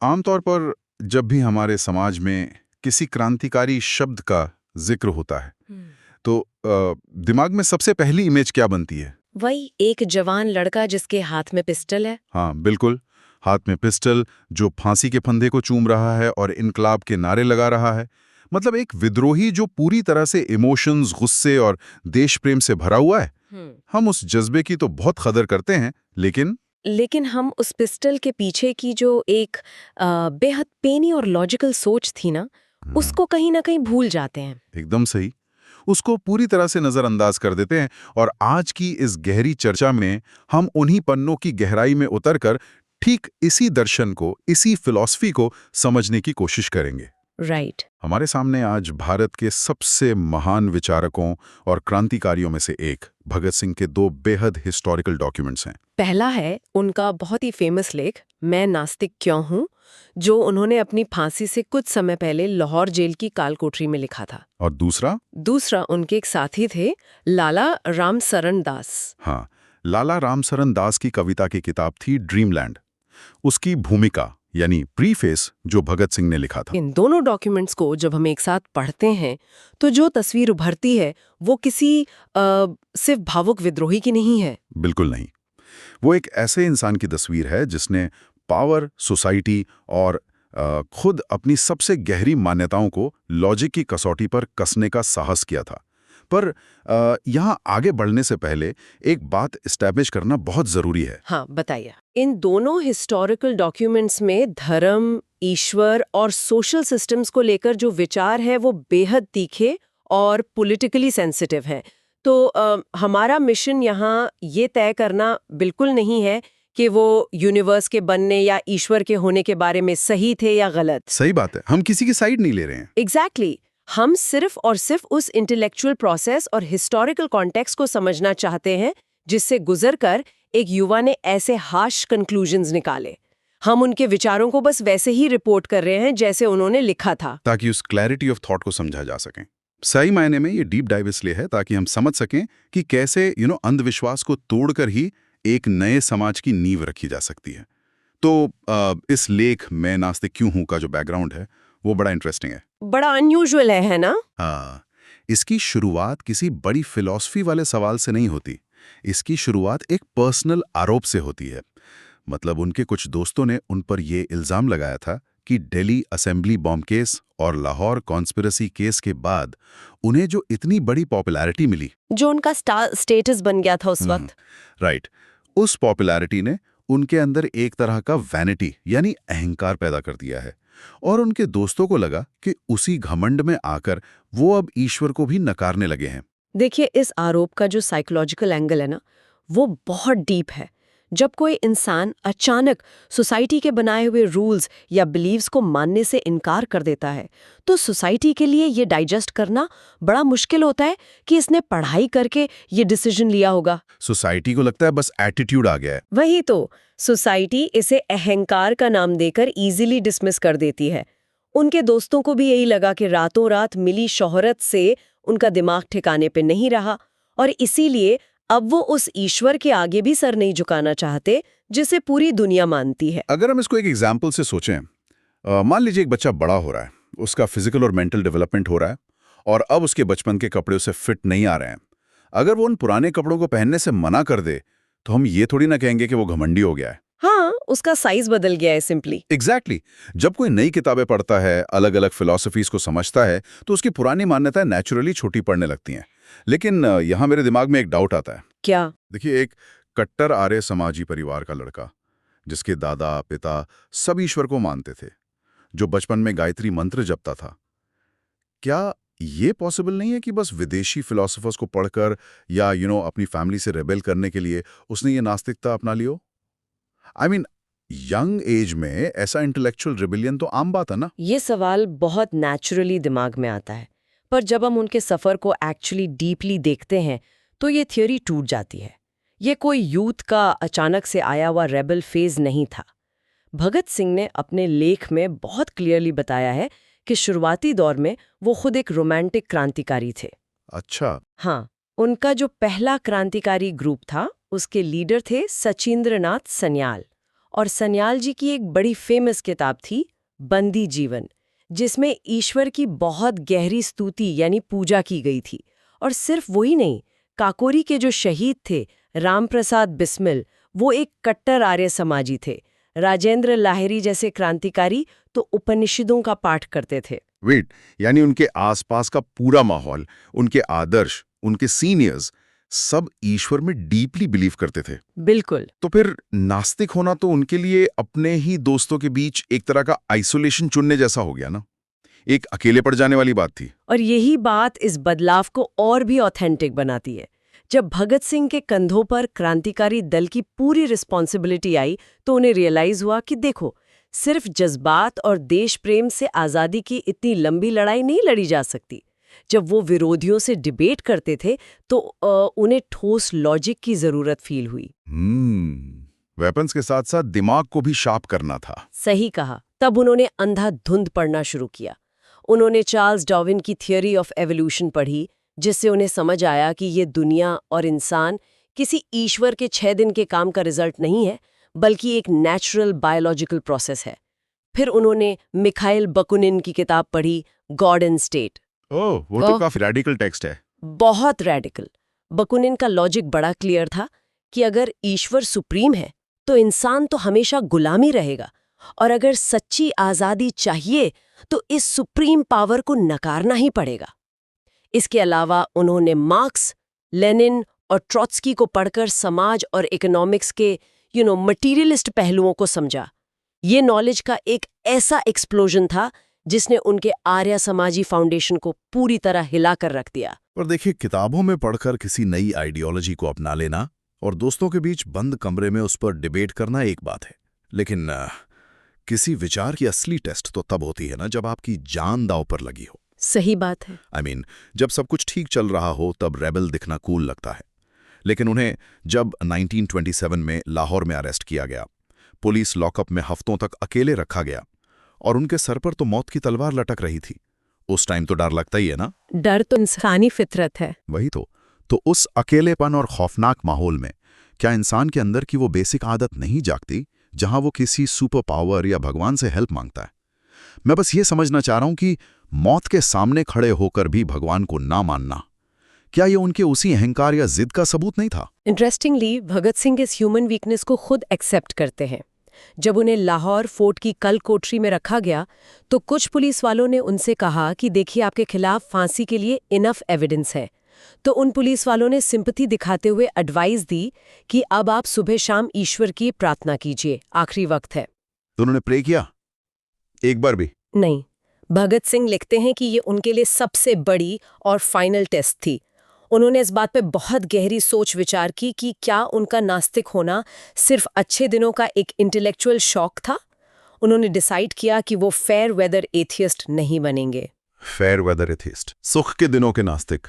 आमतौर पर जब भी हमारे समाज में किसी क्रांतिकारी शब्द का जिक्र होता है तो दिमाग में सबसे पहली इमेज क्या बनती है? वही एक जवान लड़का जिसके हाथ में पिस्टल है। हाँ बिल्कुल, हाथ में पिस्टल, जो फांसी के फंदे को चूम रहा है और इनकलाब के नारे लगा रहा है। मतलब एक विद्रोही जो पूरी तरह से इमोशंस, गुस्से और देश प्रेम से भरा हुआ है। हम उस जज्बे की तो बहुत कदर करते हैं, लेकिन हम उस पिस्टल के पीछे की जो एक बेहद पेनी और लॉजिकल सोच थी ना, उसको कहीं ना कहीं भूल जाते हैं। एकदम सही, उसको पूरी तरह से नजरअंदाज कर देते हैं। और आज की इस गहरी चर्चा में हम उन्हीं पन्नों की गहराई में उतरकर ठीक इसी दर्शन को, इसी फिलॉसफी को समझने की कोशिश करेंगे। राइट। हमारे सामने आज भारत के सबसे महान विचारकों और क्रांतिकारियों में से एक भगत सिंह के दो बेहद हिस्टोरिकल डॉक्यूमेंट्स हैं। पहला है उनका बहुत ही फेमस लेख मैं नास्तिक क्यों हूँ, जो उन्होंने अपनी फांसी से कुछ समय पहले लाहौर जेल की काल कोठरी में लिखा था। और दूसरा उनके एक साथी थे, लाला रामसरण दास। हाँ, लाला रामसरन दास की कविता की किताब थी ड्रीमलैंड। उसकी भूमिका यानी प्रीफेस जो भगत सिंह ने लिखा था। इन दोनों डॉक्यूमेंट्स को जब हम एक साथ पढ़ते हैं तो जो तस्वीर उभरती है वो किसी सिर्फ भावुक विद्रोही की नहीं है। बिल्कुल नहीं, वो एक ऐसे इंसान की तस्वीर है जिसने पावर, सोसाइटी और खुद अपनी सबसे गहरी मान्यताओं को लॉजिक की कसौटी पर कसने का साहस किया था। पर यहाँ आगे बढ़ने से पहले एक बात एस्टैब्लिश करना बहुत जरूरी है। हाँ बताइए। इन दोनों हिस्टोरिकल डॉक्यूमेंट्स में धर्म, ईश्वर और सोशल सिस्टम्स को लेकर जो विचार है वो बेहद तीखे और पॉलिटिकली सेंसिटिव है। तो हमारा मिशन यहाँ ये तय करना बिल्कुल नहीं है कि वो यूनिवर्स के बनने या ईश्वर के होने के बारे में सही थे या गलत। सही बात है, हम किसी की साइड नहीं ले रहे हैं। एग्जैक्टली हम सिर्फ और सिर्फ उस इंटेलेक्चुअल प्रोसेस और हिस्टोरिकल कॉन्टेक्स्ट को समझना चाहते हैं जिससे गुजरकर एक युवा ने ऐसे हार्श कंक्लूजन्स निकाले। हम उनके विचारों को बस वैसे ही रिपोर्ट कर रहे हैं जैसे उन्होंने लिखा था, ताकि उस क्लैरिटी ऑफ थॉट को समझा जा सके। सही मायने में ये डीप डाइव इसलिए है ताकि हम समझ सकें कि कैसे अंधविश्वास को तोड़कर ही एक नए समाज की नींव रखी जा सकती है। तो इस लेख मैं नास्तिक क्यों हूं का जो बैकग्राउंड है वो बड़ा इंटरेस्टिंग है। बड़ा अनयूजुअल है ना? हाँ, इसकी शुरुआत किसी बड़ी फिलॉसफी वाले सवाल से नहीं होती। इसकी शुरुआत एक पर्सनल आरोप से होती है। मतलब उनके कुछ दोस्तों ने उन पर यह इल्जाम लगाया था कि दिल्ली असेंबली बॉम्ब केस और लाहौर कॉन्स्पिरेसी केस के बाद उन्हें जो इतनी बड़ी पॉपुलैरिटी मिली, जो उनका स्टेटस बन गया था उस वक्त, राइट, उस पॉपुलैरिटी ने उनके अंदर एक तरह का वैनिटी यानी अहंकार पैदा कर दिया है। और उनके दोस्तों को लगा कि उसी घमंड में आकर वो अब ईश्वर को भी नकारने लगे हैं। देखिए इस आरोप का जो साइकोलॉजिकल एंगल है ना, वो बहुत डीप है। जब कोई इंसान अचानक सोसाइटी के बनाए हुए रूल्स या बिलीव्स को मानने से इनकार कर देता है तो सोसाइटी के लिए ये डाइजेस्ट करना बड़ा मुश्किल होता है कि इसने पढ़ाई करके ये डिसीजन लिया होगा। सोसाइटी को लगता है बस एटीट्यूड आ गया है। वही तो, सोसाइटी इसे अहंकार का नाम देकर इजीली डिसमिस कर देती है। उनके दोस्तों को भी यही लगा कि रातों रात मिली शोहरत से उनका दिमाग ठिकाने पे नहीं रहा और इसीलिए अब वो उस ईश्वर के आगे भी सर नहीं झुकाना चाहते जिसे पूरी दुनिया मानती है। अगर हम इसको एक एग्जाम्पल से सोचें, मान लीजिए एक बच्चा बड़ा हो रहा है, उसका फिजिकल और मेंटल डेवलपमेंट हो रहा है और अब उसके बचपन के कपड़े उसे फिट नहीं आ रहे हैं। अगर वो उन पुराने कपड़ों को पहनने से मना कर दे तो हम ये थोड़ी ना कहेंगे कि वो घमंडी हो गया है। हाँ, उसका साइज बदल गया है सिंपली। एग्जैक्टली। जब कोई नई किताबें पढ़ता है, अलग अलग फिलॉसफीज को समझता है तो उसकी पुरानी मान्यताएं नेचुरली छोटी पड़ने लगती हैं। लेकिन यहाँ मेरे दिमाग में एक डाउट आता है। क्या? देखिए, एक कट्टर आर्य समाजी परिवार का लड़का जिसके दादा पिता सब ईश्वर को मानते थे, जो बचपन में गायत्री मंत्र जपता था, क्या ये पॉसिबल नहीं है कि बस विदेशी फिलोसोफर्स को पढ़कर या अपनी फैमिली से रेबेल करने के लिए उसने ये नास्तिकता अपना लियो? आई मीन, यंग एज में ऐसा इंटेलेक्चुअल रिबेलियन तो आम बात है ना। ये सवाल बहुत नेचुरली दिमाग में आता है, पर जब हम उनके सफर को एक्चुअली डीपली देखते हैं तो ये थ्योरी टूट जाती है। ये कोई यूथ का अचानक से आया हुआ रेबल फेज नहीं था। भगत सिंह ने अपने लेख में बहुत क्लियरली बताया है कि शुरुआती दौर में वो खुद एक रोमांटिक क्रांतिकारी थे। अच्छा। हाँ, उनका जो पहला क्रांतिकारी ग्रुप था उसके लीडर थे सचिंद्रनाथ सन्याल और सन्याल जी की एक बड़ी फेमस किताब थी बंदी जीवन, जिसमें ईश्वर की बहुत गहरी स्तुति यानी पूजा की गई थी। और सिर्फ वही नहीं, काकोरी के जो शहीद थे रामप्रसाद बिस्मिल, वो एक कट्टर आर्य समाजी थे। राजेंद्र लाहिरी जैसे क्रांतिकारी तो उपनिषदों का पाठ करते थे। वेट, यानी उनके आसपास का पूरा माहौल, उनके आदर्श, उनके सीनियर्स सब ईश्वर में डीपली बिलीव करते थे। बिल्कुल। तो फिर नास्तिक होना तो उनके लिए अपने ही दोस्तों के बीच एक तरह का आइसोलेशन चुनने जैसा हो गया ना, एक अकेले पड़ जाने वाली बात थी। और यही बात इस बदलाव को और भी ऑथेंटिक बनाती है। जब भगत सिंह के कंधों पर क्रांतिकारी दल की पूरी रिस्पॉन्सिबिलिटी आई तो उन्हें रियलाइज हुआ कि देखो, सिर्फ जज्बात और देश प्रेम से आज़ादी की इतनी लंबी लड़ाई नहीं लड़ी जा सकती। जब वो विरोधियों से डिबेट करते थे तो उन्हें ठोस लॉजिक की जरूरत फील हुई। वेपन्स के साथ साथ दिमाग को भी शार्प करना था। सही कहा। तब उन्होंने अंधाधुंध पढ़ना शुरू किया। उन्होंने चार्ल्स डार्विन की थियोरी ऑफ एवोल्यूशन पढ़ी, जिससे उन्हें समझ आया कि ये दुनिया और इंसान किसी ईश्वर के 6 दिन के काम का रिजल्ट नहीं है, बल्कि एक नेचुरल बायोलॉजिकल प्रोसेस है। फिर उन्होंने मिखाइल बकुनिन की किताब पढ़ी, गॉड एंड स्टेट। ओह, वो तो काफी रैडिकल टेक्स्ट है। बहुत रैडिकल। बकुनिन का लॉजिक बड़ा क्लियर था कि अगर ईश्वर सुप्रीम है तो इंसान तो हमेशा गुलामी रहेगा, और अगर सच्ची आज़ादी चाहिए तो इस सुप्रीम पावर को नकारना ही पड़ेगा। इसके अलावा उन्होंने मार्क्स, लेनिन और ट्रॉट्स्की को पढ़कर समाज और इकोनॉमिक्स के मटीरियलिस्ट पहलुओं को समझा। ये नॉलेज का एक ऐसा एक्सप्लोजन था जिसने उनके आर्य समाजी फाउंडेशन को पूरी तरह हिला कर रख दिया। पर देखिए, किताबों में पढ़कर किसी नई आइडियोलॉजी को अपना लेना और दोस्तों के बीच बंद कमरे में उस पर डिबेट करना एक बात है, लेकिन किसी विचार की असली टेस्ट तो तब होती है ना जब आपकी जान दांव पर लगी हो। सही बात है। I mean, जब सब कुछ ठीक चल रहा हो तब रेबल दिखना कूल लगता है, लेकिन उन्हें जब 1927 में लाहौर में अरेस्ट किया गया, पुलिस लॉकअप में हफ्तों तक अकेले रखा गया और उनके सर पर तो मौत की तलवार लटक रही थी, उस टाइम तो डर लगता ही है ना। डर तो इंसानी फितरत है। वही तो उस अकेलेपन और खौफनाक माहौल में क्या इंसान के अंदर की वो बेसिक आदत नहीं जागती जहां वो किसी सुपर पावर या भगवान से हेल्प मांगता है? मैं बस ये समझना चाह रहा हूं कि मौत के सामने खड़े होकर भी भगवान को ना मानना, क्या ये उनके उसी अहंकार या जिद का सबूत नहीं था? इंटरेस्टिंगली, भगत सिंह इस ह्यूमन वीकनेस को खुद एक्सेप्ट करते हैं। जब उन्हें लाहौर फोर्ट की कल कोठरी में रखा गया तो कुछ पुलिस वालों ने उनसे कहा कि देखिए, आपके खिलाफ फांसी के लिए इनफ एविडेंस है। तो उन पुलिस वालों ने सिंपैथी दिखाते हुए एडवाइस दी कि अब आप सुबह शाम ईश्वर की प्रार्थना कीजिए, आखिरी वक्त है। तो उन्होंने प्रे किया एक बार भी? नहीं। भगत सिंह लिखते हैं कि ये उनके लिए सबसे बड़ी और फाइनल टेस्ट थी। उन्होंने इस बात पे बहुत गहरी सोच विचार की कि क्या उनका नास्तिक होना सिर्फ अच्छे दिनों का एक इंटेलेक्चुअल शौक था। उन्होंने डिसाइड किया कि वो फेयर वेदर एथियस्ट नहीं बनेंगे। फेयर वेदर एथियस्ट, सुख के दिनों के नास्तिक,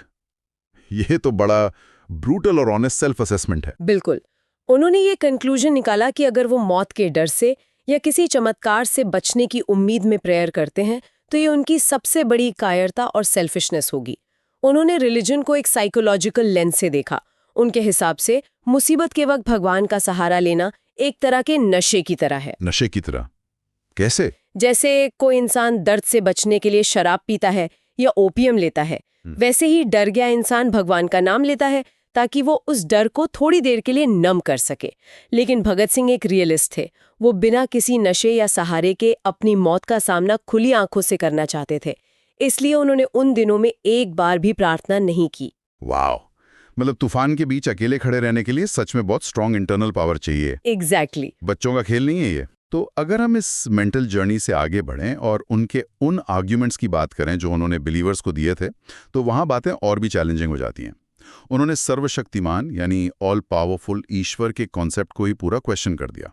ये तो बड़ा ब्रूटल और ऑनेस्ट सेल्फ असेसमेंट है। बिल्कुल। उन्होंने ये कंक्लूजन निकाला कि अगर वो मौत के डर से या किसी चमत्कार से बचने की उम्मीद में प्रेयर करते हैं तो ये उनकी सबसे बड़ी कायरता और सेल्फिशनेस होगी। उन्होंने रिलीजन को एक साइकोलॉजिकल लेंस से देखा। उनके हिसाब से मुसीबत के वक्त भगवान का सहारा लेना एक तरह के नशे की तरह है। नशे की तरह? कैसे? जैसे कोई इंसान दर्द से बचने के लिए शराब पीता है या ओपियम लेता है, वैसे ही डर गया इंसान भगवान का नाम लेता है ताकि वो उस डर को थोड़ी देर के लिए नम कर सके। लेकिन भगत सिंह एक रियलिस्ट थे। वो बिना किसी नशे या सहारे के अपनी मौत का सामना खुली आंखों से करना चाहते थे। इसलिए उन्होंने उन दिनों में एक बार भी प्रार्थना नहीं की। वाओ, मतलब तूफान के बीच अकेले खड़े रहने के लिए सच में बहुत स्ट्रांग इंटरनल पावर चाहिए। एग्जैक्टली। बच्चों का खेल नहीं है ये। तो अगर हम इस मेंटल जर्नी से आगे बढ़ें और उनके उन आर्ग्यूमेंट्स की बात करें जो उन्होंने बिलीवर्स को दिए थे, तो वहां बातें और भी चैलेंजिंग हो जाती हैं। उन्होंने सर्वशक्तिमान यानी ऑल पावरफुल ईश्वर के कॉन्सेप्ट को ही पूरा क्वेश्चन कर दिया।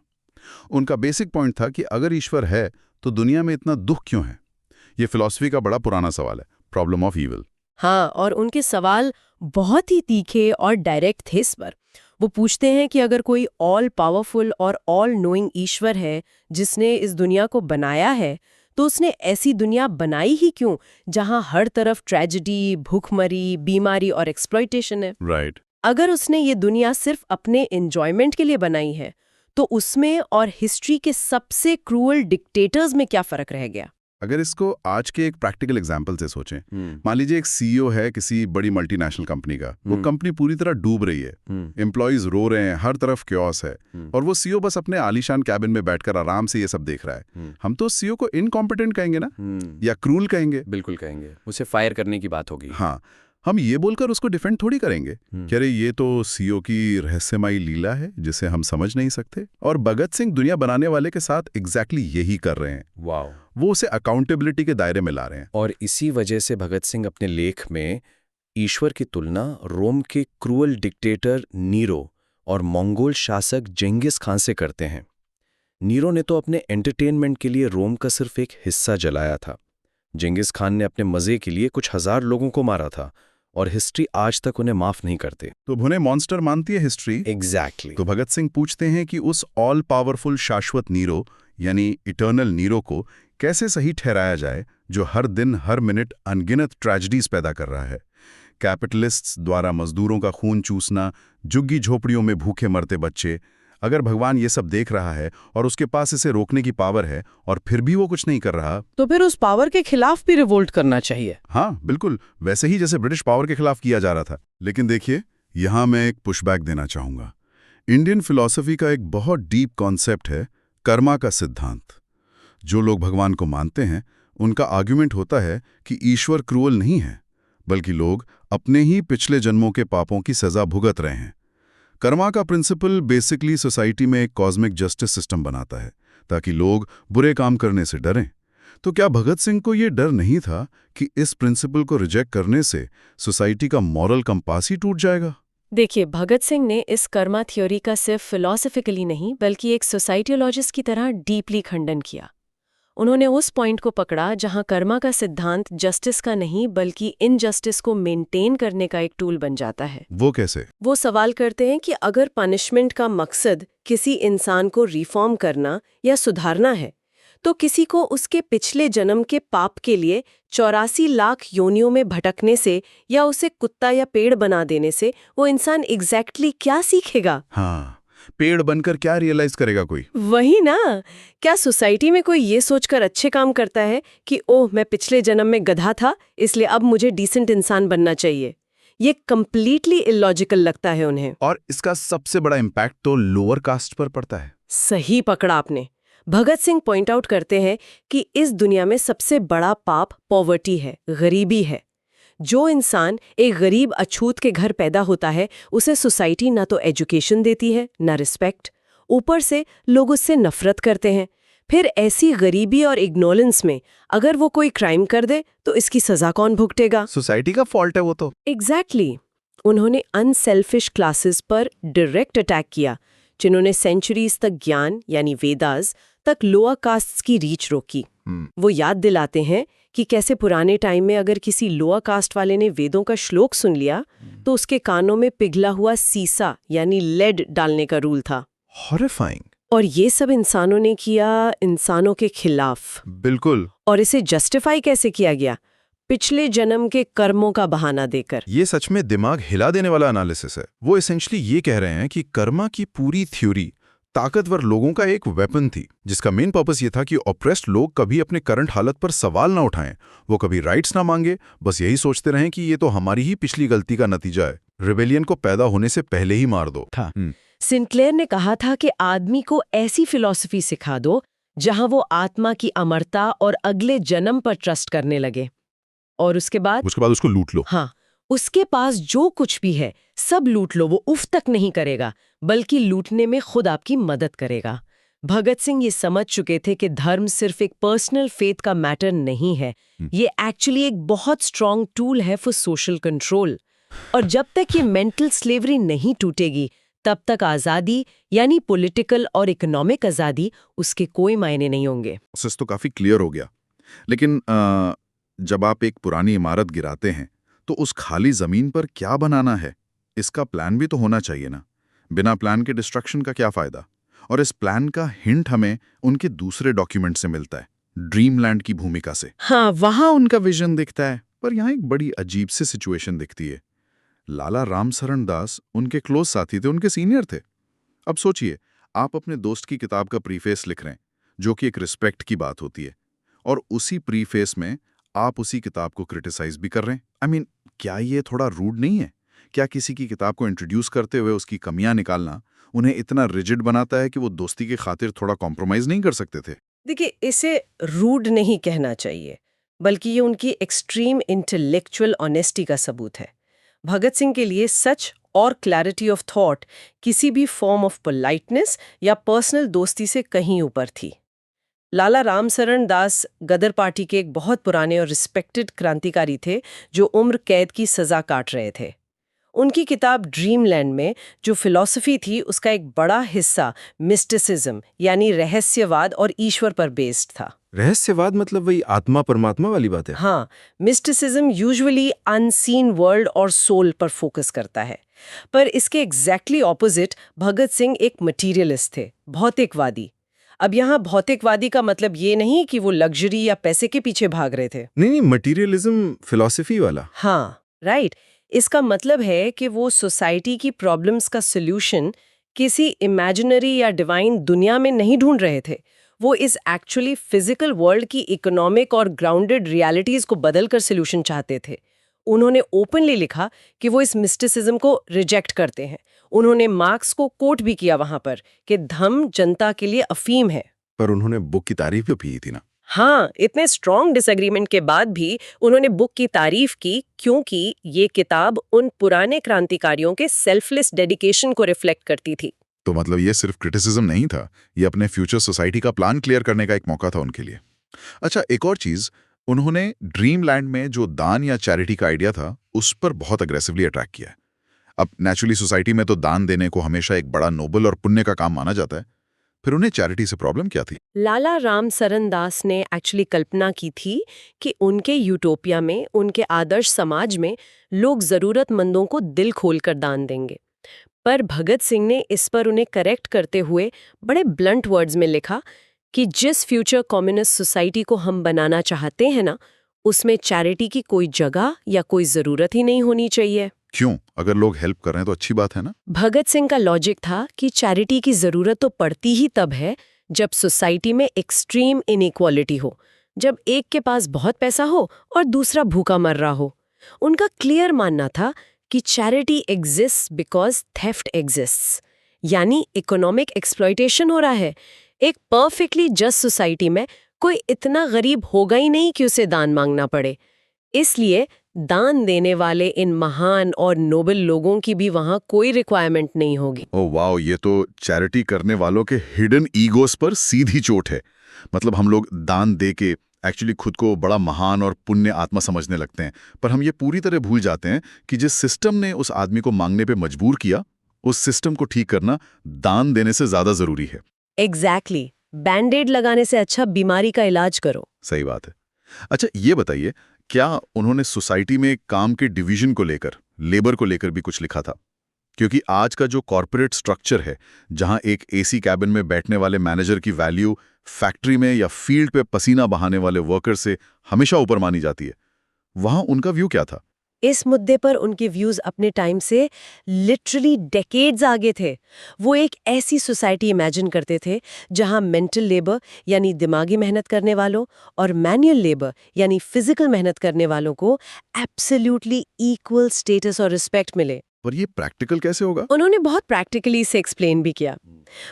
उनका बेसिक पॉइंट था कि अगर ईश्वर है तो दुनिया में इतना दुख क्यों है? ये फिलॉसफी का बड़ा पुराना सवाल है, प्रॉब्लम ऑफ ईविल। हाँ, और उनके सवाल बहुत ही तीखे और डायरेक्ट थे इस पर। वो पूछते हैं कि अगर कोई ऑल पावरफुल और ऑल नोइंग ईश्वर है जिसने इस दुनिया को बनाया है, तो उसने ऐसी दुनिया बनाई ही क्यों जहां हर तरफ ट्रेजेडी, भूखमरी, बीमारी और एक्सप्लॉयटेशन है? राइट। अगर उसने ये दुनिया सिर्फ अपने एंजॉयमेंट के लिए बनाई है तो उसमें और हिस्ट्री के सबसे क्रूअल डिक्टेटर्स में क्या फर्क रह गया? अगर इसको आज के एक प्रैक्टिकल एग्जाम्पल से सोचें, मान लीजिए एक सीईओ है किसी बड़ी मल्टीनेशनल कंपनी का, वो कंपनी पूरी तरह डूब रही है, एम्प्लॉइज रो रहे हैं, हर तरफ क्योस है, और वो सीईओ बस अपने आलीशान कैबिन में बैठकर आराम से ये सब देख रहा है। हम तो सीईओ को इनकॉम्पिटेंट कहेंगे ना, या क्रूल कहेंगे। बिल्कुल कहेंगे, उसे फायर करने की बात होगी। हाँ, हम ये बोलकर उसको डिफेंड थोड़ी करेंगे कि अरे ये तो सीईओ की रहस्यमयी लीला है जिसे हम समझ नहीं सकते। और भगत सिंह दुनिया बनाने वाले के साथ एग्जैक्टली यही कर रहे हैं। वाओ। वो उसे अकाउंटेबिलिटी के दायरे में ला रहे हैं। और इसी वजह से भगत सिंह अपने लेख में ईश्वर की तुलना रोम के क्रूअल डिक्टेटर नीरो और मंगोल शासक जेंगिस खान से करते हैं। नीरो ने तो अपने एंटरटेनमेंट के लिए रोम का सिर्फ एक हिस्सा जलाया था। जेंगिस खान ने अपने मजे के लिए कुछ हजार लोगों को मारा था, और हिस्ट्री आज तक उन्हें माफ नहीं करते। तो उन्हें मॉन्स्टर मानती है हिस्ट्री। एग्जैक्टली। तो भगत सिंह पूछते हैं कि उस ऑल पावरफुल शाश्वत नीरो यानी इटर्नल नीरो को कैसे सही ठहराया जाए, जो हर दिन हर मिनट अनगिनत ट्रेजेडीज पैदा कर रहा है। कैपिटलिस्ट्स द्वारा मजदूरों का खून चूसना, झुग्गी झोपड़ियों में भूखे मरते बच्चे। अगर भगवान ये सब देख रहा है और उसके पास इसे रोकने की पावर है और फिर भी वो कुछ नहीं कर रहा, तो फिर उस पावर के खिलाफ भी रिवोल्ट करना चाहिए। हाँ बिल्कुल, वैसे ही जैसे ब्रिटिश पावर के खिलाफ किया जा रहा था। लेकिन देखिए, यहां मैं एक पुशबैक देना चाहूंगा। इंडियन फिलॉसफी का एक बहुत डीप कॉन्सेप्ट है कर्मा का सिद्धांत। जो लोग भगवान को मानते हैं, उनका आर्ग्यूमेंट होता है कि ईश्वर क्रूअल नहीं है, बल्कि लोग अपने ही पिछले जन्मों के पापों की सजा भुगत रहे हैं। कर्मा का प्रिंसिपल बेसिकली सोसाइटी में एक कॉस्मिक जस्टिस सिस्टम बनाता है ताकि लोग बुरे काम करने से डरें। तो क्या भगत सिंह को ये डर नहीं था कि इस प्रिंसिपल को रिजेक्ट करने से सोसाइटी का मॉरल कंपास ही टूट जाएगा? देखिए, भगत सिंह ने इस कर्मा थ्योरी का सिर्फ फिलॉसफिकली नहीं बल्कि एक सोसाइटियोलॉजिस्ट की तरह डीपली खंडन किया। उन्होंने उस पॉइंट को पकड़ा जहां कर्मा का सिद्धांत जस्टिस का नहीं बल्कि इनजस्टिस को मेंटेन करने का एक टूल बन जाता है। वो कैसे? वो सवाल करते हैं कि अगर पनिशमेंट का मकसद किसी इंसान को रिफॉर्म करना या सुधारना है, तो किसी को उसके पिछले जन्म के पाप के लिए 84 लाख योनियों में भटकने से या उसे कुत्ता या पेड़ बना देने से वो इंसान एग्जैक्टली क्या सीखेगा? हाँ, पेड़ बनकर क्या रियलाइज करेगा कोई? वही ना। क्या सोसाइटी में कोई ये सोचकर अच्छे काम करता है कि ओह, मैं पिछले जन्म में गधा था इसलिए अब मुझे डिसेंट इंसान बनना चाहिए? ये कंप्लीटली इलॉजिकल लगता है उन्हें। और इसका सबसे बड़ा इम्पैक्ट तो लोअर कास्ट पर पड़ता है। सही पकड़ा आपने। भगत सिंह पॉइंट आउट करते हैं कि इस दुनिया में सबसे बड़ा पाप पॉवर्टी है, गरीबी है। जो इंसान एक गरीब अछूत के घर पैदा होता है, उसे सोसाइटी ना तो एजुकेशन देती है ना रिस्पेक्ट, ऊपर से लोग उससे नफरत करते हैं। फिर ऐसी गरीबी और इग्नोरेंस में अगर वो कोई क्राइम कर दे तो इसकी सजा कौन भुगतेगा? सोसाइटी का फॉल्ट है वो तो। एग्जैक्टली। उन्होंने अनसेल्फिश क्लासेस पर डायरेक्ट अटैक किया, जिन्होंने सेंचुरीज तक ज्ञान यानी वेदास तक लोअर कास्ट्स की रीच रोकी। वो याद दिलाते हैं कि कैसे पुराने टाइम में अगर किसी लोअर कास्ट वाले ने वेदों का श्लोक सुन लिया तो उसके कानों में पिघला हुआ सीसा यानी लेड डालने का रूल था। हॉरिफाइंग। और ये सब इंसानों ने किया इंसानों के खिलाफ। बिल्कुल। और इसे जस्टिफाई कैसे किया गया? पिछले जन्म के कर्मों का बहाना देकर। ये सच में दिमाग हिला देने वाला एनालिसिस है। वो एसेंशियली ये कह रहे हैं कि कर्मा की पूरी थ्योरी ताकतवर लोगों का एक वेपन थी, जिसका मेन पर्पस ये था कि ऑप्रेस्ड लोग कभी अपने करंट हालत पर सवाल ना उठाएं, वो कभी राइट्स ना मांगे, बस यही सोचते रहें कि ये तो हमारी ही पिछली गलती का नतीजा है, रिबेलियन को पैदा होने से पहले ही मार दो। सिंक्लेयर ने कहा था कि आदमी को ऐसी फिलॉसफी सिखा दो जहां वो आत्मा की अमरता और अगले जन्म पर ट्रस्ट करने लगे, और उसके बाद उसको लूट लो। हाँ, उसके पास जो कुछ भी है सब लूट लो, वो उफ तक नहीं करेगा बल्कि लूटने में खुद आपकी मदद करेगा। भगत सिंह ये समझ चुके थे कि धर्म सिर्फ एक पर्सनल फेथ का मैटर नहीं है, ये एक्चुअली एक बहुत स्ट्रॉन्ग टूल है फॉर सोशल कंट्रोल। और जब तक ये मेंटल स्लेवरी नहीं टूटेगी तब तक आज़ादी यानी पॉलिटिकल और इकोनॉमिक आज़ादी उसके कोई मायने नहीं होंगे। प्रोसेस तो काफी क्लियर हो गया, लेकिन जब आप एक पुरानी इमारत गिराते हैं तो उस खाली जमीन पर क्या बनाना है, इसका प्लान भी तो होना चाहिए ना। बिना प्लान के डिस्ट्रक्शन का क्या फायदा? और इस प्लान का हिंट हमें उनके दूसरे डॉक्यूमेंट से मिलता है, ड्रीमलैंड की भूमिका से। हाँ, वहां उनका विजन दिखता है, पर यहाँ एक बड़ी अजीब सी सिचुएशन दिखती है। लाला रामसरण दास उनके क्लोज साथी थे, उनके सीनियर थे। अब सोचिए, आप अपने दोस्त की किताब का प्रीफेस लिख रहे हैं, जो कि एक रिस्पेक्ट की बात होती है, और उसी प्रीफेस में आप उसी किताब को क्रिटिसाइज भी कर रहे हैं। आई मीन, क्या ये थोड़ा रूड नहीं है? क्या किसी की किताब को इंट्रोड्यूस करते हुए उसकी कमियां निकालना उन्हें इतना रिजिड बनाता है कि वो दोस्ती की खातिर थोड़ा कॉम्प्रोमाइज नहीं कर सकते थे? देखिए, इसे रूड नहीं कहना चाहिए, बल्कि ये उनकी एक्सट्रीम इंटेलेक्चुअल ऑनेस्टी का सबूत है। भगत सिंह के लिए सच और क्लैरिटी ऑफ थॉट किसी भी फॉर्म ऑफ पोलाइटनेस या पर्सनल दोस्ती से कहीं ऊपर थी। लाला रामसरण दास गदर पार्टी के एक बहुत पुराने और रिस्पेक्टेड क्रांतिकारी थे, जो उम्र कैद की सजा काट रहे थे। उनकी किताब ड्रीमलैंड में जो फिलॉसफी थी, उसका एक बड़ा हिस्सा मिस्टिसिज्म यानी रहस्यवाद और ईश्वर पर बेस्ड था। रहस्यवाद मतलब वही आत्मा परमात्मा वाली बात है? हाँ, मिस्टिसिज्म यूजुअली अनसीन वर्ल्ड और सोल पर फोकस करता है, पर इसके एग्जैक्टली ऑपोजिट भगत सिंह एक मटीरियलिस्ट थे, भौतिकवादी। अब यहाँ भौतिकवादी का मतलब ये नहीं कि वो लग्जरी या पैसे के पीछे भाग रहे थे। नहीं, मटीरियलिज्म फिलॉसफी वाला। हाँ, राइट। इसका मतलब है कि वो सोसाइटी की प्रॉब्लम्स का सॉल्यूशन किसी इमेजिनरी या डिवाइन दुनिया में नहीं ढूंढ रहे थे। वो इस एक्चुअली फिजिकल वर्ल्ड की इकोनॉमिक और ग्राउंडेड रियलिटीज को बदलकर सॉल्यूशन चाहते थे। उन्होंने ओपनली लिखा कि वो इस मिस्टिसिज्म को रिजेक्ट करते हैं। उन्होंने मार्क्स को कोट भी किया वहां पर कि धर्म जनता के लिए अफीम है। पर उन्होंने बुक की तारीफ भी की थी ना? हाँ, इतने स्ट्रॉन्ग डिसएग्रीमेंट के बाद भी उन्होंने बुक की तारीफ की, क्योंकि ये किताब उन पुराने क्रांतिकारियों के सेल्फलेस डेडिकेशन को रिफ्लेक्ट करती थी। तो मतलब ये सिर्फ क्रिटिसिज्म नहीं था, ये अपने फ्यूचर सोसाइटी का प्लान क्लियर करने का एक मौका था उनके लिए। अच्छा, एक और चीज, उन्होंने ड्रीमलैंड में जो दान या चैरिटी का आइडिया था, उस पर बहुत अग्रेसिवली अटैक किया है। अब नेचुरली सोसाइटी में तो दान देने को हमेशा एक बड़ा नोबल और पुण्य का काम माना जाता है, फिर उन्हें चैरिटी से प्रॉब्लम क्या थी? लाला रामसरण दास ने एक्चुअली कल्पना की थी कि उनके यूटोपिया में, उनके आदर्श समाज में लोग जरूरतमंदों को दिल खोलकर दान देंगे। पर भगत सिंह ने इस पर उन्हें करेक्ट करते हुए बड़े ब्लंट वर्ड्स में लिखा कि जिस फ्यूचर कम्युनिस्ट सोसाइटी को हम बनाना चाहते हैं ना, उसमें चैरिटी की कोई जगह या कोई जरूरत ही नहीं होनी चाहिए। क्यों? अगर लोग हेल्प कर रहे हैं तो अच्छी बात है ना? भगत सिंह का लॉजिक था कि चैरिटी की जरूरत तो पड़ती ही तब है जब सोसाइटी में एक्सट्रीम इनइक्वालिटी हो, जब एक के पास बहुत पैसा हो और दूसरा भूखा मर रहा हो। उनका क्लियर मानना था कि charity exists because theft exists, यानी इकोनॉमिक एक्सप्लॉयटेशन हो रहा है। एक परफेक्टली जस्ट सोसाइटी में कोई इतना गरीब होगा ही नहीं कि उसे दान मांगना पड़े। इसलिए दान देने वाले इन महान और नोबल लोगों की भी वहां कोई रिक्वायरमेंट नहीं होगी। ओह वाओ, ये तो चैरिटी करने वालों के हिडन ईगोस पर सीधी चोट है। मतलब हम लोग दान दे के एक्चुअली खुद को बड़ा महान और पुण्य आत्मा समझने लगते हैं, पर हम ये पूरी तरह भूल जाते हैं कि जिस सिस्टम ने उस आदमी को मांगने पे मजबूर किया, उस सिस्टम को ठीक करना दान देने से ज्यादा जरूरी है। एग्जैक्टली, बैंडेड लगाने से अच्छा बीमारी का इलाज करो। सही बात है। अच्छा, ये बताइए, क्या उन्होंने सोसाइटी में काम के डिवीजन को लेकर, लेबर को लेकर भी कुछ लिखा था? क्योंकि आज का जो कॉर्पोरेट स्ट्रक्चर है, जहां एक एसी कैबिन में बैठने वाले मैनेजर की वैल्यू फैक्ट्री में या फील्ड पे पसीना बहाने वाले वर्कर से हमेशा ऊपर मानी जाती है, वहां उनका व्यू क्या था? इस मुद्दे पर उनके व्यूज अपने टाइम से लिटरली डेकेड्स आगे थे। वो एक ऐसी सोसाइटी इमेजिन करते थे जहां मेंटल लेबर यानी दिमागी मेहनत करने वालों और मैनुअल लेबर यानी फिजिकल मेहनत करने वालों को एब्सोल्युटली इक्वल स्टेटस और रिस्पेक्ट मिले। पर ये प्रैक्टिकल कैसे होगा? उन्होंने बहुत प्रैक्टिकली इसे एक्सप्लेन भी किया।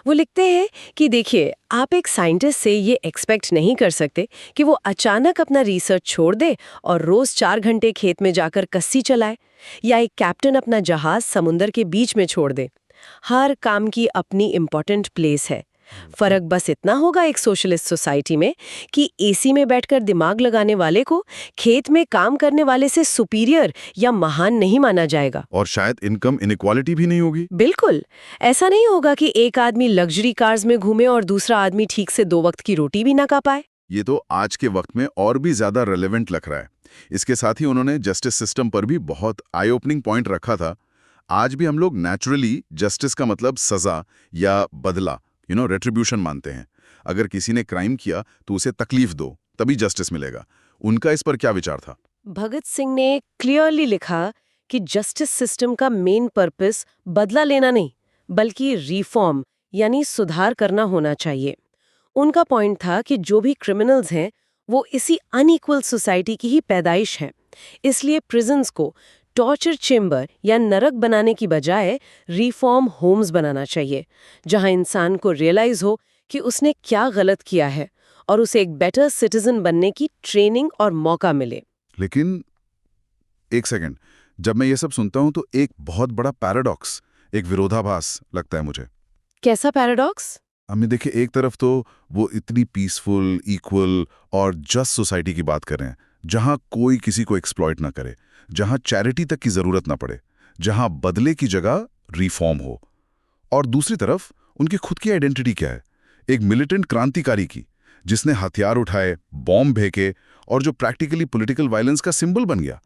वो लिखते हैं कि देखिए, आप एक साइंटिस्ट से ये एक्सपेक्ट नहीं कर सकते कि वो अचानक अपना रिसर्च छोड़ दे और रोज 4 घंटे खेत में जाकर कस्सी चलाए, या एक कैप्टन अपना जहाज समुंदर के बीच में छोड़ दे। हर काम की अपनी इम्पोर्टेंट प्लेस है। फर्क बस इतना होगा एक सोशलिस्ट सोसाइटी में कि एसी में बैठकर दिमाग लगाने वाले को खेत में काम करने वाले से सुपीरियर या महान नहीं माना जाएगा। और शायद इनकम इनइक्वालिटी भी नहीं होगी। बिल्कुल ऐसा नहीं होगा कि एक आदमी लग्जरी कार्स में घूमे और दूसरा आदमी ठीक से 2 वक्त की रोटी भी ना खा पाए। ये तो आज के वक्त में और भी ज्यादा रेलेवेंट लग रहा है। इसके साथ ही उन्होंने जस्टिस सिस्टम पर भी बहुत आई ओपनिंग पॉइंट रखा था। आज भी हम लोग नेचुरली जस्टिस का मतलब सजा या बदला, रेट्रिब्यूशन मानते हैं। अगर किसी ने क्राइम किया तो उसे तकलीफ दो, तभी जस्टिस मिलेगा। उनका इस पर क्या विचार था? भगत सिंह ने क्लियरली लिखा कि जस्टिस सिस्टम का मेन पर्पस बदला लेना नहीं, बल्कि रिफॉर्म यानी सुधार करना होना चाहिए। उनका पॉइंट था कि जो भी क्रिमिनल्स हैं वो इसी अनइक्वल सोसाइटी की ही पैदाइश हैं, इसलिए प्रिजन्स को टॉर्चर चेम्बर या नरक बनाने की बजाय रिफॉर्म होम्स बनाना चाहिए, जहां इंसान को रियलाइज हो कि उसने क्या गलत किया है और उसे एक बेटर सिटीजन बनने की ट्रेनिंग और मौका मिले। लेकिन एक सेकंड, जब मैं ये सब सुनता हूं तो एक बहुत बड़ा पैराडॉक्स, एक विरोधाभास लगता है मुझे। कैसा पैराडॉक्स? हमें देखिए, एक तरफ तो वो इतनी पीसफुल, इक्वल और जस्ट सोसाइटी की बात कर रहे हैं, जहां कोई किसी को एक्सप्लॉइट ना करे, जहां चैरिटी तक की जरूरत ना पड़े, जहां बदले की जगह रिफॉर्म हो। और दूसरी तरफ उनकी खुद की आइडेंटिटी क्या है? एक मिलिटेंट क्रांतिकारी की, जिसने हथियार उठाए, बॉम्ब फेंके और जो प्रैक्टिकली पॉलिटिकल वायलेंस का सिंबल बन गया।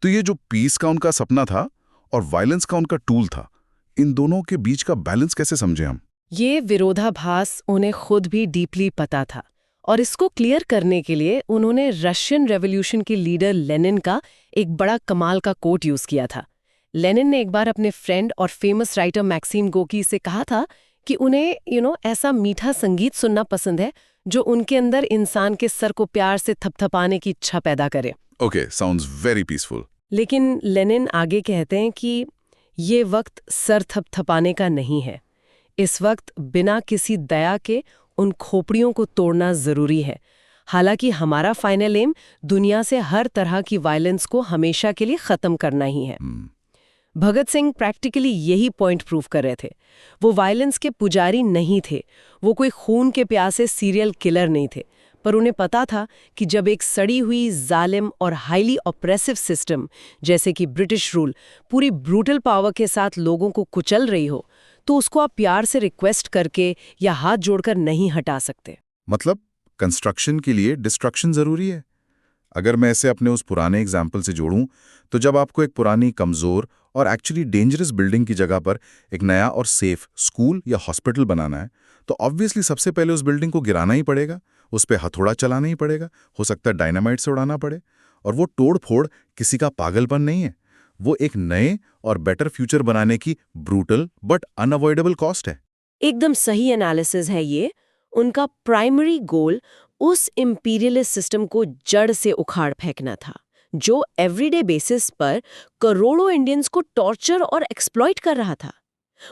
तो ये जो पीस का उनका सपना था और वायलेंस का उनका टूल था, इन दोनों के बीच का बैलेंस कैसे समझें हम? ये विरोधाभास उन्हें खुद भी डीपली पता था, और इसको क्लियर करने के लिए उन्होंने रशियन रेवोल्यूशन के लीडर लेनिन का एक बड़ा कमाल का कोट यूज किया था। लेनिन ने एक बार अपने फ्रेंड और फेमस राइटर मैक्सिम गोर्की से कहा था कि उन्हें ऐसा मीठा संगीत सुनना पसंद है जो उनके अंदर इंसान के सर को प्यार से थपथपाने की इच्छा पैदा करे। Okay, sounds very peaceful. लेकिन लेनिन आगे कहते हैं कि ये वक्त सर थपथपाने का नहीं है। इस वक्त बिना किसी दया के उन खोपड़ियों को तोड़ना जरूरी है। हालांकि हमारा फाइनल एम दुनिया से हर तरह की वायलेंस को हमेशा के लिए खत्म करना ही है। भगत सिंह प्रैक्टिकली यही पॉइंट प्रूव कर रहे थे। वो वायलेंस के पुजारी नहीं थे, वो कोई खून के प्यासे सीरियल किलर नहीं थे, पर उन्हें पता था कि जब एक सड़ी हुई जालिम और हाईली ऑप्रेसिव सिस्टम जैसे कि ब्रिटिश रूल पूरी ब्रूटल पावर के साथ लोगों को कुचल रही हो, तो उसको आप प्यार से रिक्वेस्ट करके या हाथ जोड़कर नहीं हटा सकते। मतलब कंस्ट्रक्शन के लिए डिस्ट्रक्शन जरूरी है। अगर मैं इसे अपने उस पुराने एग्जाम्पल से जोड़ूं, तो जब आपको एक पुरानी, कमजोर और एक्चुअली डेंजरस बिल्डिंग की जगह पर एक नया और सेफ स्कूल या हॉस्पिटल बनाना है, तो ऑब्वियसली सबसे पहले उस बिल्डिंग को गिराना ही पड़ेगा, उस पर हथौड़ा चलाना ही पड़ेगा, हो सकता है डायनामाइट से उड़ाना पड़े। और वो तोड़ फोड़ किसी का पागलपन नहीं है, वो एक नए और बेटर फ्यूचर बनाने की ब्रूटल बट अनअवॉइडेबल कॉस्ट है। एकदम सही एनालिसिस है ये। उनका प्राइमरी गोल उस इंपीरियलिस्ट सिस्टम को जड़ से उखाड़ फेंकना था, जो एवरीडे बेसिस पर करोड़ों इंडियंस को टॉर्चर और एक्सप्लॉइट कर रहा था।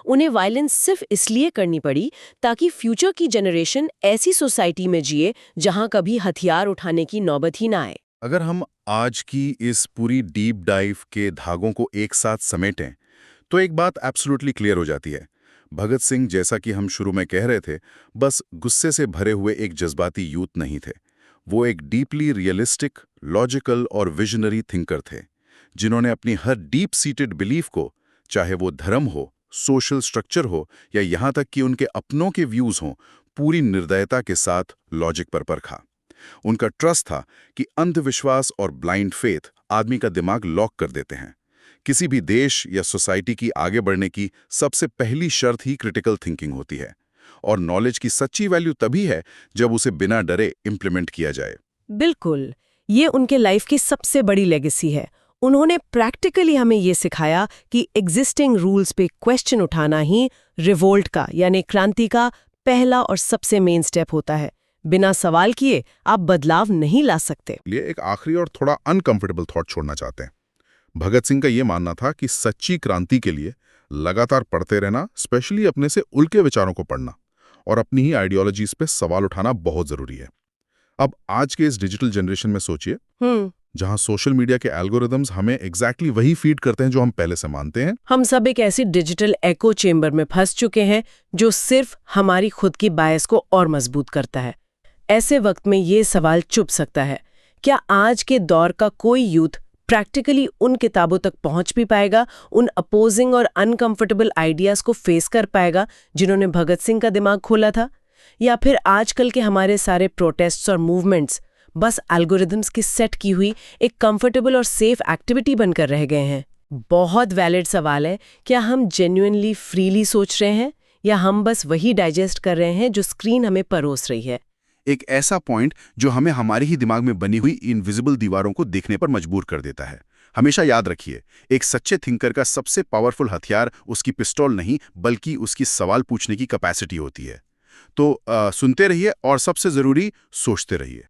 उन्हें वायलेंस सिर्फ इसलिए करनी पड़ी ताकि फ्यूचर की जनरेशन ऐसी सोसाइटी में जिए जहां कभी हथियार उठाने की नौबत ही ना आए। अगर हम आज की इस पूरी डीप डाइव के धागों को एक साथ समेटें, तो एक बात एब्सोल्युटली क्लियर हो जाती है। भगत सिंह, जैसा कि हम शुरू में कह रहे थे, बस गुस्से से भरे हुए एक जज्बाती यूथ नहीं थे। वो एक डीपली रियलिस्टिक, लॉजिकल और विजनरी थिंकर थे, जिन्होंने अपनी हर डीप सीटेड बिलीफ को, चाहे वो धर्म हो, सोशल स्ट्रक्चर हो या यहाँ तक कि उनके अपनों के व्यूज हों, पूरी निर्दयता के साथ लॉजिक पर परखा। उनका ट्रस्ट था कि अंधविश्वास और ब्लाइंड फेथ आदमी का दिमाग लॉक कर देते हैं। किसी भी देश या सोसाइटी की आगे बढ़ने की सबसे पहली शर्त ही क्रिटिकल थिंकिंग होती है, और नॉलेज की सच्ची वैल्यू तभी है जब उसे बिना डरे इंप्लीमेंट किया जाए। बिल्कुल, ये उनके लाइफ की सबसे बड़ी लेगेसी है। उन्होंने प्रैक्टिकली हमें ये सिखाया कि एग्जिस्टिंग रूल्स पे क्वेश्चन उठाना ही रिवोल्ट का यानी क्रांति का पहला और सबसे मेन स्टेप होता है। बिना सवाल किए आप बदलाव नहीं ला सकते। लिए एक आखिरी और थोड़ा अनकंफर्टेबल थॉट छोड़ना चाहते हैं। भगत सिंह का ये मानना था कि सच्ची क्रांति के लिए लगातार पढ़ते रहना, स्पेशली अपने से उल्टे विचारों को पढ़ना और अपनी ही आइडियोलॉजीज पे सवाल उठाना बहुत जरूरी है। अब आज के इस डिजिटल जनरेशन में सोचिए, जहां सोशल मीडिया के एल्गोरिदम्स हमें एग्जैक्टली वही फीड करते हैं जो हम पहले से मानते हैं। हम सब एक ऐसी डिजिटल एको चेम्बर में फंस चुके हैं जो सिर्फ हमारी खुद की बायस को और मजबूत करता है। ऐसे वक्त में ये सवाल चुभ सकता है, क्या आज के दौर का कोई यूथ प्रैक्टिकली उन किताबों तक पहुंच भी पाएगा, उन अपोजिंग और अनकंफर्टेबल आइडियाज को फेस कर पाएगा जिन्होंने भगत सिंह का दिमाग खोला था? या फिर आजकल के हमारे सारे प्रोटेस्ट्स और मूवमेंट्स बस एल्गोरिदम्स की सेट की हुई एक कंफर्टेबल और सेफ एक्टिविटी बनकर रह गए हैं? बहुत वैलिड सवाल है। क्या हम जेन्युइनली फ्रीली सोच रहे हैं या हम बस वही डाइजेस्ट कर रहे हैं जो स्क्रीन हमें परोस रही है? एक ऐसा पॉइंट जो हमें हमारे ही दिमाग में बनी हुई इनविजिबल दीवारों को देखने पर मजबूर कर देता है। हमेशा याद रखिए, एक सच्चे थिंकर का सबसे पावरफुल हथियार उसकी पिस्टल नहीं, बल्कि उसकी सवाल पूछने की कैपेसिटी होती है। तो सुनते रहिए और सबसे जरूरी, सोचते रहिए।